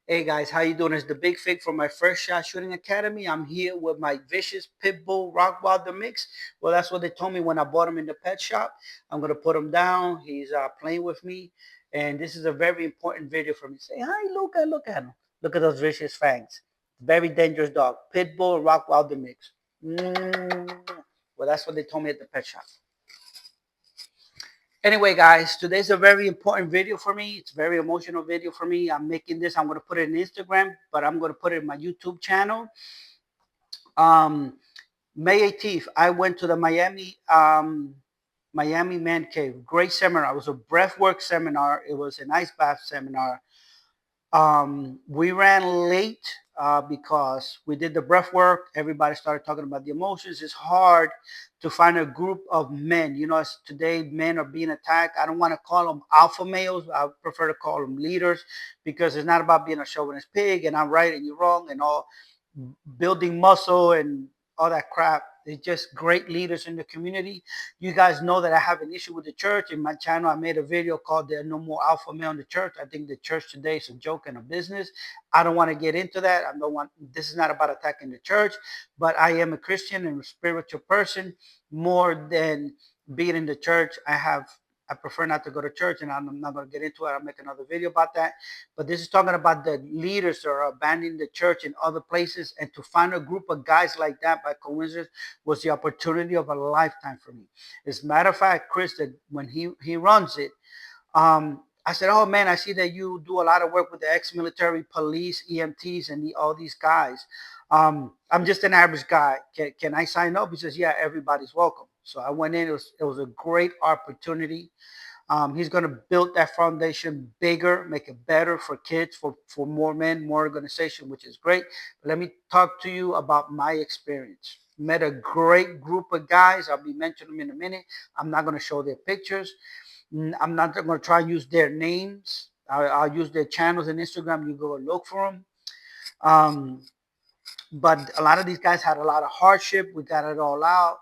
Hey guys, how you doing? It's the Big Fig from my First Shot Shooting Academy. I'm here with my vicious pit bull rock wilder mix. Well, that's what they told me when I bought him in the pet shop. I'm gonna put him down. He's playing with me, and this is a very important video for me. Say hi, Luca. Look at him. Look at those vicious fangs. Very dangerous dog. Pit bull rock wilder mix. Well, that's what they told me at the pet shop. Anyway, guys, today's a very important video for me. It's a very emotional video for me. I'm making this. I'm going to put it in Instagram, but I'm going to put it in my YouTube channel. Um, May 18th, I went to the Miami Man Cave. Great seminar. It was a breathwork seminar. It was an ice bath seminar. We ran late because we did the breath work. Everybody started talking about the emotions. It's hard to find a group of men. You know, as today men are being attacked. I don't want to call them alpha males. I prefer to call them leaders because it's not about being a chauvinist pig and I'm right and you're wrong and all building muscle and all that crap. They're just great leaders in the community. You guys know that I have an issue with the church. In my channel, I made a video called "There are No More Alpha Male in the Church." I think the church today is a joke and a business. I don't want to get into that. I don't want. This is not about attacking the church, but I am a Christian and a spiritual person more than being in the church. I prefer not to go to church, and I'm not going to get into it. I'll make another video about that. But this is talking about the leaders that are abandoning the church in other places, and to find a group of guys like that by coincidence was the opportunity of a lifetime for me. As a matter of fact, Chris, that when he runs it, I said, "Oh man, I see that you do a lot of work with the ex-military police, EMTs, and all these guys. I'm just an average guy. Can I sign up?" He says, "Yeah, everybody's welcome." So I went in. It was a great opportunity. He's going to build that foundation bigger, make it better for kids, for more men, more organization, which is great. But let me talk to you about my experience. Met a great group of guys. I'll be mentioning them in a minute. I'm not going to show their pictures. I'm not going to try and use their names. I'll use their channels on Instagram. You go and look for them. Um, but a lot of these guys had a lot of hardship. We got it all out.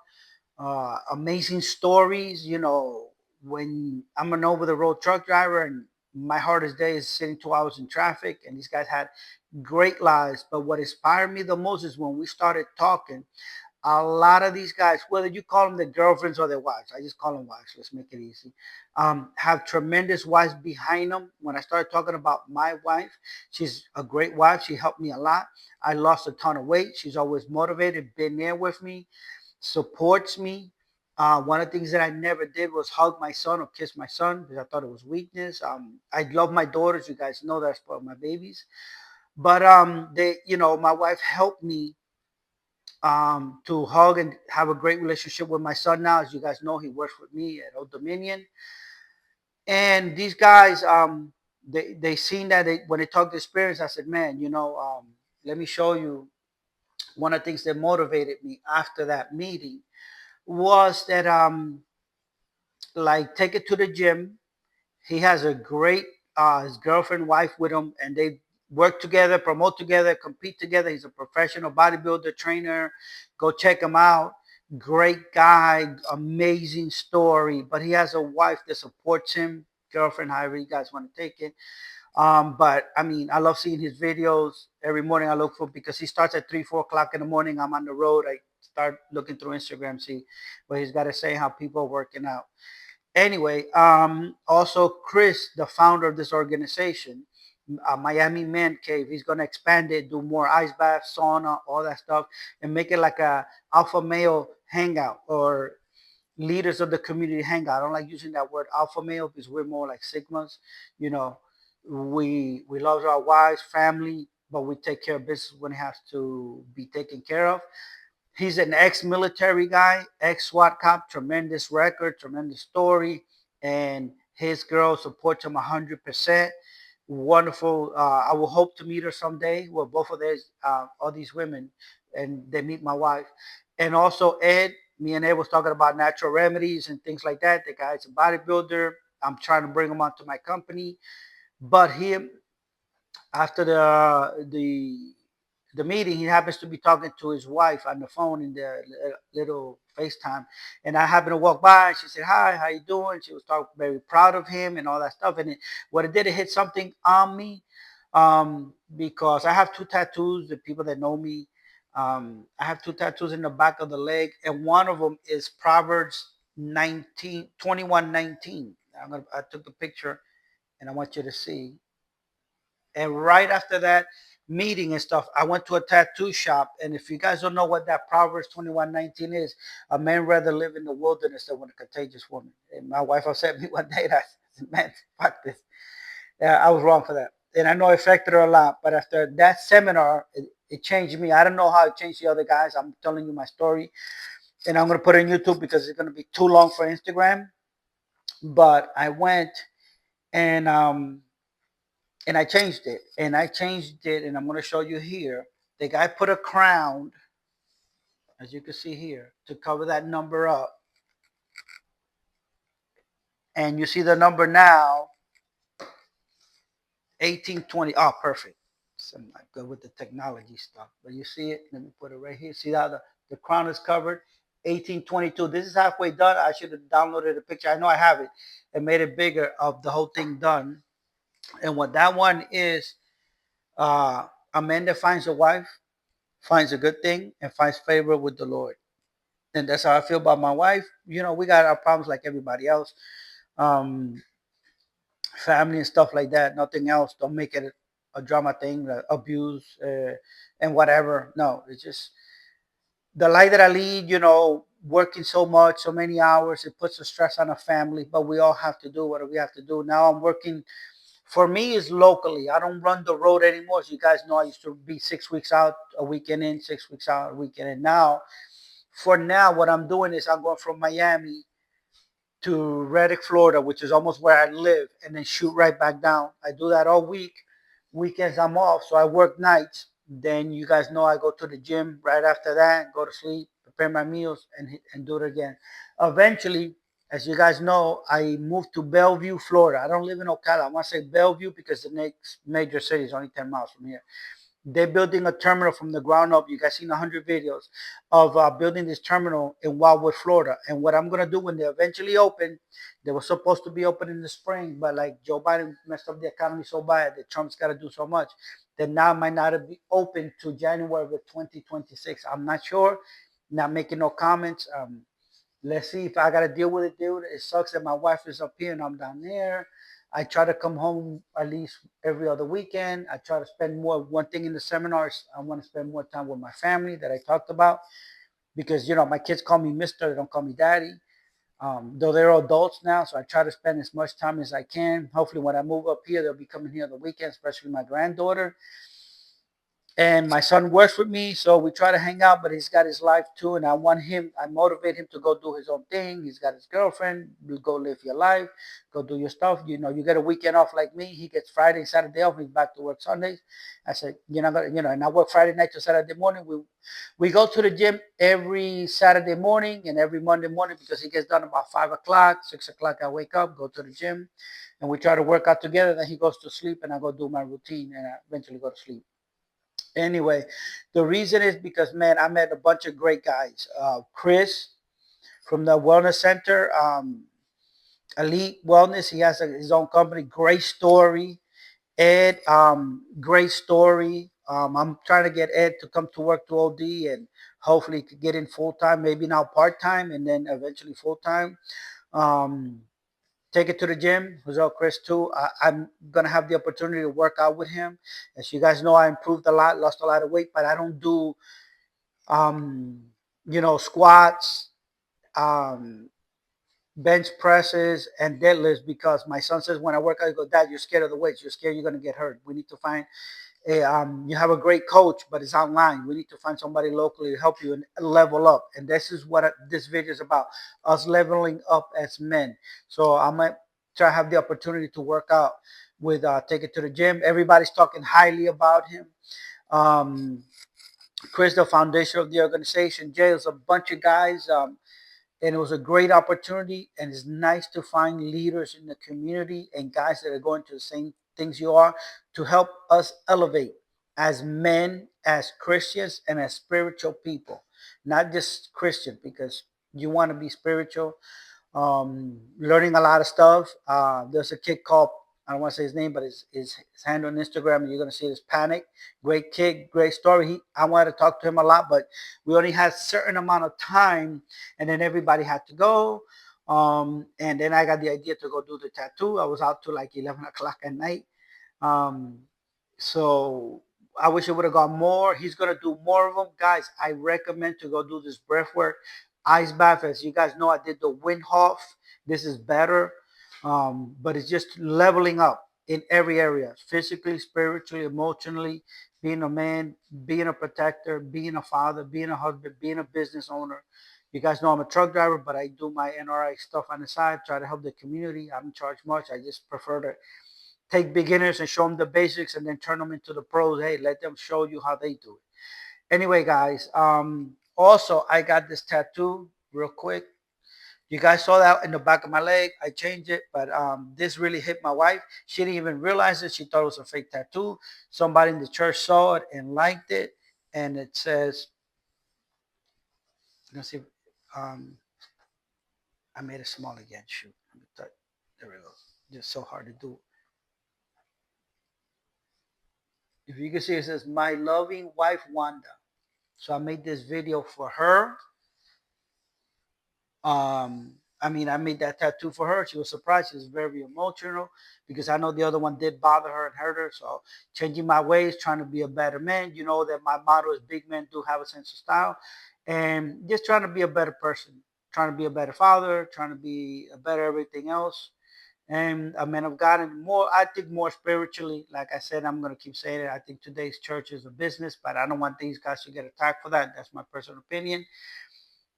Amazing stories. You know, when I'm an over the road truck driver and my hardest day is sitting 2 hours in traffic, and these guys had great lives. But what inspired me the most is when we started talking. A lot of these guys, whether you call them their girlfriends or their wives, I just call them wives. Let's make it easy. Have tremendous wives behind them. When I started talking about my wife, she's a great wife. She helped me a lot. I lost a ton of weight. She's always motivated, been there with me, supports me. One of the things that I never did was hug my son or kiss my son because I thought it was weakness. I love my daughters. You guys know that's part of my babies. But my wife helped me to hug and have a great relationship with my son now. As you guys know, he works with me at Old Dominion. And these guys, they seen that when they talked experience, I said, man, let me show you one of the things that motivated me after that meeting was that like take it to the gym. He has a great his girlfriend, wife with him, and they work together, promote together, compete together. He's a professional bodybuilder trainer. Go check him out. Great guy, amazing story. But he has a wife that supports him, girlfriend, however you guys want to take it. But I mean, I love seeing his videos every morning. I look for because he starts at 3, 4 o'clock in the morning. I'm on the road. I start looking through Instagram, see what he's got to say, how people are working out. Anyway, also Chris, the founder of this organization, Miami Man Cave, he's gonna expand it, do more ice baths, sauna, all that stuff, and make it like a alpha male hangout or leaders of the community hangout. I don't like using that word alpha male because we're more like sigmas. You know, we love our wives, family, but we take care of business when it has to be taken care of. He's an ex-military guy, ex-SWAT cop, tremendous record, tremendous story, and his girl supports him 100%. Wonderful. I will hope to meet her someday. Well, both of these, all these women, and they meet my wife, and also Ed. Me and Ed was talking about natural remedies and things like that. The guy's a bodybuilder. I'm trying to bring him onto my company, but him after the meeting, he happens to be talking to his wife on the phone in the little FaceTime, and I happened to walk by, and she said, "Hi, how you doing?" She was talking very proud of him and all that stuff, and what it did, it hit something on me. because I have two tattoos. The people that know me, I have two tattoos in the back of the leg, and one of them is Proverbs 19:21:19. I took the picture, and I want you to see. And right after that meeting and stuff, I went to a tattoo shop. And if you guys don't know what that Proverbs 21:19 is, a man rather live in the wilderness than with a contagious woman. And my wife upset me one day. That man, fuck this. Yeah, I was wrong for that. And I know it affected her a lot. But after that seminar, it changed me. I don't know how it changed the other guys. I'm telling you my story. And I'm going to put it on YouTube because it's going to be too long for Instagram. But I went and um, and I changed it. And I changed it, and I'm going to show you here. The guy put a crown, as you can see here, to cover that number up. And you see the number now, 1820. Oh, perfect. So I'm not good with the technology stuff. But you see it? Let me put it right here. See how the crown is covered? 1822. This is halfway done. I should have downloaded a picture. I know I have it and made it bigger of the whole thing done. And what that one is, a man that finds a wife finds a good thing and finds favor with the Lord. And that's how I feel about my wife. You know, we got our problems like everybody else, um, family and stuff like that. Nothing else. Don't make it a drama thing, abuse and whatever. No, it's just the life that I lead. You know, working so much, so many hours, it puts a stress on a family. But we all have to do what we have to do. Now I'm working. For me, is locally. I don't run the road anymore. As you guys know, I used to be 6 weeks out, a weekend in, 6 weeks out, a weekend in. Now, for now, what I'm doing is I'm going from Miami to Reddick, Florida, which is almost where I live, and then shoot right back down. I do that all week. Weekends I'm off, so I work nights. Then you guys know I go to the gym right after that, go to sleep, prepare my meals, and do it again. Eventually, as you guys know, I moved to Bellevue, Florida. I don't live in Ocala. I want to say Bellevue because the next major city is only 10 miles from here. They're building a terminal from the ground up. You guys seen 100 videos of building this terminal in Wildwood, Florida. And what I'm gonna do when they eventually open, they were supposed to be open in the spring, but like Joe Biden messed up the economy so bad that Trump's got to do so much that now it might not be open to January of 2026. I'm not sure. Not making no comments. Let's see if I gotta deal with it, dude. It sucks that my wife is up here and I'm down there. I try to come home at least every other weekend. I try to spend more. One thing in the seminars, I want to spend more time with my family that I talked about because you know my kids call me Mister, they don't call me Daddy. Though they're adults now, so I try to spend as much time as I can. Hopefully, when I move up here, they'll be coming here on the weekend, especially my granddaughter. And my son works with me, so we try to hang out, but he's got his life too, and I motivate him to go do his own thing. He's got his girlfriend. You go live your life, go do your stuff. You know, you get a weekend off like me. He gets Friday, Saturday off. He's back to work Sundays. I said, you're not gonna, you know, and I work Friday night to Saturday morning. We go to the gym every Saturday morning and every Monday morning because he gets done about 5 o'clock, 6 o'clock. I wake up, go to the gym, and we try to work out together. Then he goes to sleep, and I go do my routine, and I eventually go to sleep. Anyway, the reason is because man, I met a bunch of great guys. Chris from the Wellness Center, Elite Wellness. He has his own company. Great story. Ed, great story. I'm trying to get Ed to come to work to OD and hopefully he could get in full time. Maybe now part time and then eventually full time. Um, Take it to the gym. Who's up, Chris? Too. I'm gonna have the opportunity to work out with him. As you guys know, I improved a lot, lost a lot of weight, but I don't do, um, squats, um, bench presses, and deadlifts because my son says when I work out, I go, Dad, you're scared of the weights. You're scared you're gonna get hurt. We need to find you have a great coach, but it's online. We need to find somebody locally to help you and level up. And this is what this video is about: us leveling up as men. So I might try to have the opportunity to work out with Take It to the Gym. Everybody's talking highly about him. Um, Chris, the foundation of the organization. Jay, there's a bunch of guys. And it was a great opportunity. And it's nice to find leaders in the community and guys that are going to the same things you are to help us elevate as men, as Christians, and as spiritual people, not just Christian, because you want to be spiritual. Learning a lot of stuff. There's a kid called I don't want to say his name, but his handle on Instagram, and you're gonna see this Panic. Great kid, great story. I wanted to talk to him a lot, but we only had a certain amount of time, and then everybody had to go. And then I got the idea to go do the tattoo. I was out till like 11 o'clock at night. Um, so I wish it would have gone more. He's gonna do more of them, guys. I recommend to go do this breath work, ice bath. As you guys know, I did the Wim Hof. This is better, but it's just leveling up in every area: physically, spiritually, emotionally. Being a man, being a protector, being a father, being a husband, being a business owner. You guys know I'm a truck driver, but I do my NRI stuff on the side, try to help the community. I don't charge much. I just prefer to take beginners and show them the basics and then turn them into the pros. Hey, let them show you how they do it. Anyway, guys, also I got this tattoo real quick. You guys saw that in the back of my leg. I changed it, but this really hit my wife. She didn't even realize it. She thought it was a fake tattoo. Somebody in the church saw it and liked it, and it says, let's see, um, I made it small again. Shoot, there we go. Just so hard to do. If you can see, it says, "My loving wife Wanda." So I made this video for her. I made that tattoo for her. She was surprised. She was very emotional because I know the other one did bother her and hurt her. So changing my ways, trying to be a better man. You know that my motto is big men do have a sense of style. And just trying to be a better person, trying to be a better father, trying to be a better everything else. And a man of God, and more, I think more spiritually. Like I said, I'm going to keep saying it. I think today's church is a business, but I don't want these guys to get attacked for that. That's my personal opinion.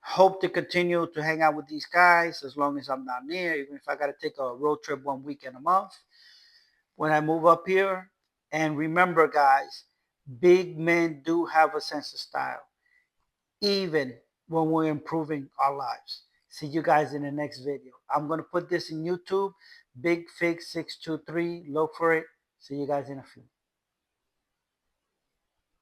Hope to continue to hang out with these guys as long as I'm not near, even if I got to take a road trip 1 weekend a month when I move up here. And remember, guys, big men do have a sense of style, even when we're improving our lives. See you guys in the next video. I'm going to put this in YouTube, Big Fig 623. Look for it. See you guys in a few.